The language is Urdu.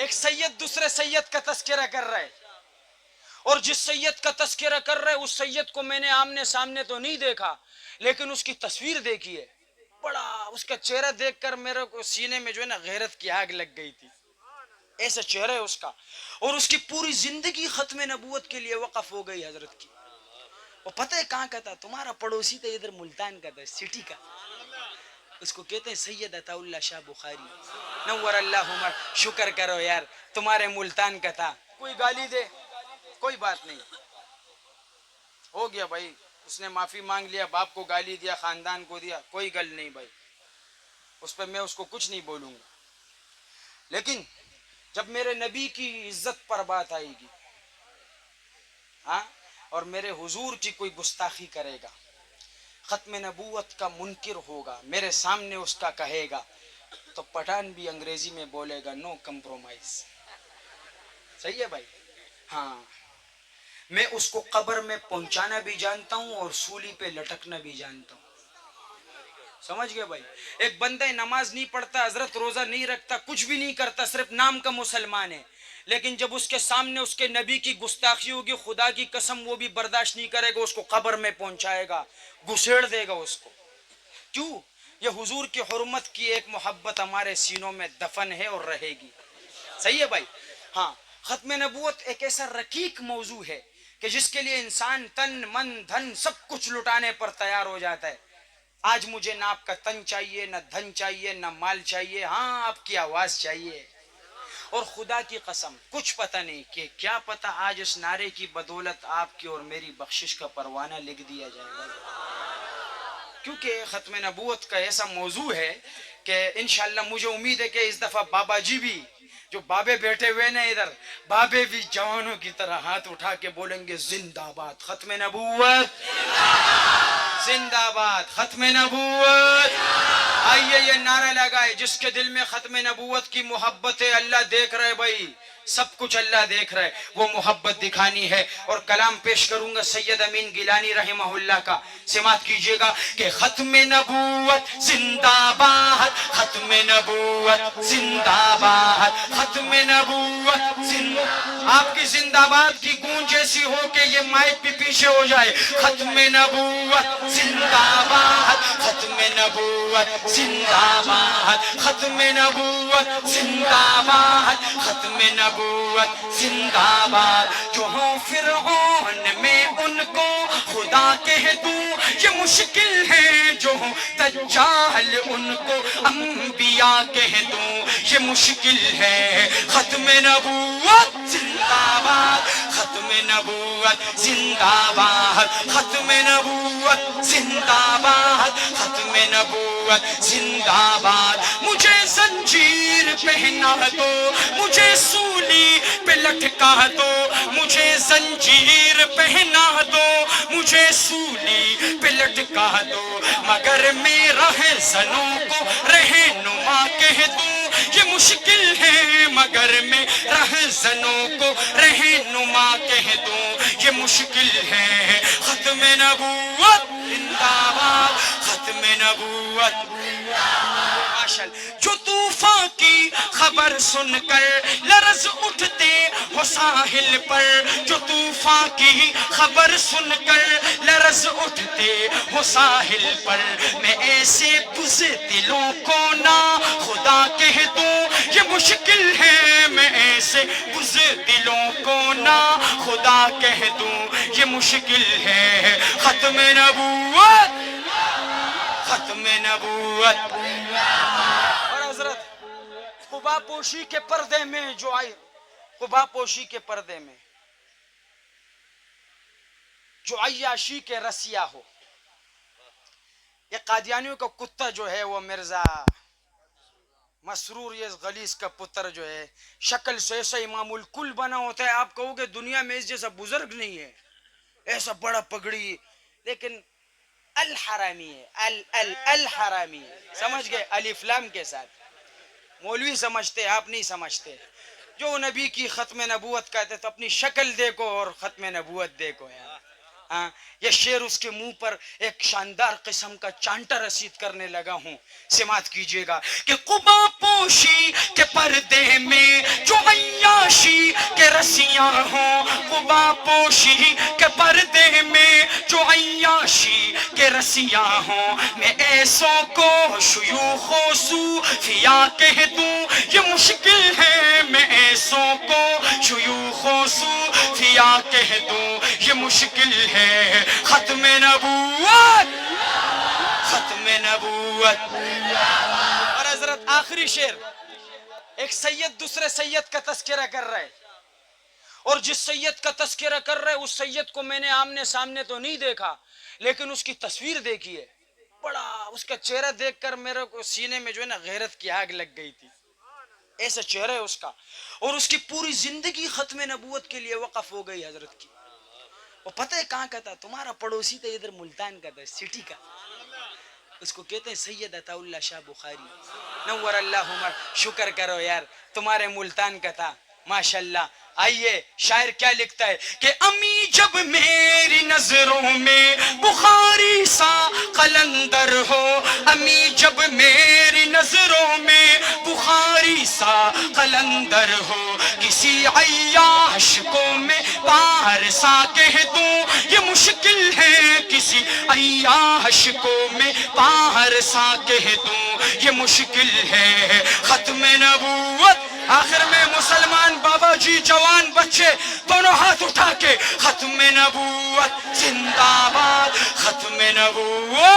ایک سید دوسرے سید کا تذکرہ کر رہا ہے، اور جس سید کا تذکرہ کر رہے اس سید کو میں نے آمنے سامنے تو نہیں دیکھا، لیکن اس کی تصویر دیکھی ہے، بڑا اس کا چہرہ دیکھ کر میرے کو سینے میں جو ہے نا غیرت کی آگ لگ گئی تھی، ایسا چہرہ ہے اس کا، اور اس کی پوری زندگی ختم نبوت کے لیے وقف ہو گئی حضرت کی۔ وہ پتہ ہے کہاں کا تھا؟ تمہارا پڑوسی تھا ادھر ملتان کا تھا، سٹی کا، اس کو کہتے ہیں سید عطا اللہ شاہ بخاری، نور اللہ عمر۔ شکر کرو یار تمہارے ملتان کا تھا، کوئی گالی دے کوئی بات نہیں، ہو گیا بھائی، اس نے معافی مانگ لیا، باپ کو گالی دیا، خاندان کو دیا، کوئی گل نہیں بھائی، اس پہ میں اس کو کچھ نہیں بولوں گا۔ لیکن جب میرے نبی کی عزت پر بات آئے گی، ہاں، اور میرے حضور کی کوئی گستاخی کرے گا، ختم نبوت کا منکر ہوگا، میرے سامنے اس کا کہے گا، تو پٹھان بھی انگریزی میں بولے گا نو کمپرومائز۔ صحیح ہے بھائی؟ ہاں، میں اس کو قبر میں پہنچانا بھی جانتا ہوں اور سولی پہ لٹکنا بھی جانتا ہوں۔ سمجھ گئے بھائی؟ ایک بندہ نماز نہیں پڑھتا، حضرت روزہ نہیں رکھتا، کچھ بھی نہیں کرتا، صرف نام کا مسلمان ہے، لیکن جب اس کے سامنے اس کے نبی کی گستاخی ہوگی، خدا کی قسم وہ بھی برداشت نہیں کرے گا، اس کو قبر میں پہنچائے گا، گھسیڑ دے گا اس کو۔ کیوں؟ یہ حضور کی حرمت کی ایک محبت ہمارے سینوں میں دفن ہے اور رہے گی۔ صحیح ہے بھائی؟ ہاں، ختم نبوت ایک ایسا رقیق موضوع ہے کہ جس کے لیے انسان تن من دھن سب کچھ لٹانے پر تیار ہو جاتا ہے۔ آج مجھے نہ آپ کا تن چاہیے، نہ دھن چاہیے، نہ مال چاہیے، ہاں آپ کی آواز چاہیے۔ اور خدا کی قسم کچھ پتہ نہیں کہ کیا پتہ آج اس نعرے کی بدولت آپ کی اور میری بخشش کا پروانہ لکھ دیا جائے گا، کیونکہ ختم نبوت کا ایسا موضوع ہے کہ انشاءاللہ مجھے امید ہے کہ اس دفعہ بابا جی بھی، جو بابے بیٹھے ہوئے نا ادھر، بابے بھی جوانوں کی طرح ہاتھ اٹھا کے بولیں گے زندہ باد ختم نبوت، زندہ باد ختم نبوت۔ آئیے یہ نعرہ لگائے، جس کے دل میں ختم نبوت کی محبت ہے، اللہ دیکھ رہے بھائی، سب کچھ اللہ دیکھ رہے، وہ محبت دکھانی ہے۔ اور کلام پیش کروں گا سید امین گیلانی رحمہ اللہ کا، سماعت کیجئے گا کہ ختم نبوت زندہ باد، ختم نبوت زندہ باد، ختم نبوت زندہ۔ آپ کی زندہ باد کی گونج ایسی ہو کہ یہ مائک بھی پیچھے ہو جائے۔ ختم نبوت زندہ باد، ختم نبوت زندہ باد، ختم نبوت زندہ باد، ختم نبوت زندہ باد۔ جو ہوں فرعون میں ان کو خدا کہہ دوں یہ مشکل ہے، جو ہوں دجال ان کو انبیاء کہہ دوں یہ مشکل ہے۔ ختم نبوت زندہ باد، ختم نبوت زندہ باد، ختم نبوت زندہ باد، ختم نبوت زندہ باد۔ مجھے زنجیر پہنا دو، مجھے سولی پہ لٹکا دو، مجھے زنجیر پہنا دو، مجھے سولی پہ لٹکا دو، مگر میں رہزنوں کو رہنما کہہ دوں یہ مشکل ہے، مگر میں رہزنوں کو رہنما کہہ دوں یہ مشکل ہے۔ ختم نبوت زندہ باد، ختم نبوت۔ جو طوفان کی خبر سن کر لرز اٹھتے ہو ساحل پر، جو طوفان کی خبر سن کر لرز اٹھتے ہو ساحل پر، میں ایسے بزدلوں کو نہ خدا کہہ دوں یہ مشکل ہے، میں ایسے بزدلوں کو نہ خدا کہہ دوں یہ مشکل ہے۔ ختم نبوت، ختم نبوت۔ اور حضرت قبا پوشی کے پردے میں جو آئی، قبا پوشی کے پردے میں جو عیاشی کے رسیا ہو، یہ قادیانیوں کا کتا جو ہے وہ مرزا مسرور یہ غلیظ کا پتر جو ہے، شکل سے ایسا امام الکل بنا ہوتا ہے، آپ کہو گے دنیا میں اس جیسا بزرگ نہیں ہے، ایسا بڑا پگڑی، لیکن الحرامی ہے، الحرامی ہے، سمجھ گئے؟ الف لام کے ساتھ۔ مولوی سمجھتے، آپ نہیں سمجھتے۔ جو نبی کی ختم نبوت کہتے تو اپنی شکل دیکھو اور ختم نبوت دیکھو یار۔ ہاں، یہ شعر اس کے منہ پر ایک شاندار قسم کا چانٹا رسید کرنے لگا ہوں، سماعت کیجئے گا کہ قبا پوشی کے پردے میں جو کہ رسیاں ہوں قبا پوشی کے پردے میں جو عیاشی کہ رسیاں ہوں میں ایسوں کو شیوخ و صوفیاء کہہ دوں یہ مشکل ہے میں ایسوں کو شیوخ و صوفیاء کہہ دوں یہ مشکل ہے ختم نبوت ختم نبوت اور حضرت آخری شعر ایک سید دوسرے سید کا تذکرہ کر رہا ہے اور جس سید کا تذکرہ کر رہا ہے اس سید کو میں نے آمنے سامنے تو نہیں دیکھا لیکن اس کی تصویر دیکھی ہے بڑا اس کا چہرہ دیکھ کر میرے کو سینے میں جو ہے نا غیرت کی آگ لگ گئی تھی ایسا چہرہ ہے اس کا اور اس کی پوری زندگی ختم نبوت کے لیے وقف ہو گئی حضرت کی وہ پتہ ہے کہاں کا تھا تمہارا پڑوسی تھا ادھر ملتان کا تھا سٹی کا اس کو کہتے ہیں سید عطا اللہ شاہ بخاری نور اللہ عمر شکر کرو یار تمہارے ملتان کا تھا ماشاءاللہ آئیے شاعر کیا لکھتا ہے کہ امی جب میری نظروں میں بخاری سا قلندر ہو امی جب میری نظروں میں بخاری سا قلندر ہو کسی عیاش کو میں پارسا کہہ دوں یہ مشکل ہے کسی عیاش کو میں پارسا کہہ دوں یہ مشکل ہے ختم نبوت آخر میں مسلمان بابا جی جوان بچے دونوں ہاتھ اٹھا کے ختم نبوت زندہ باد ختم نبوت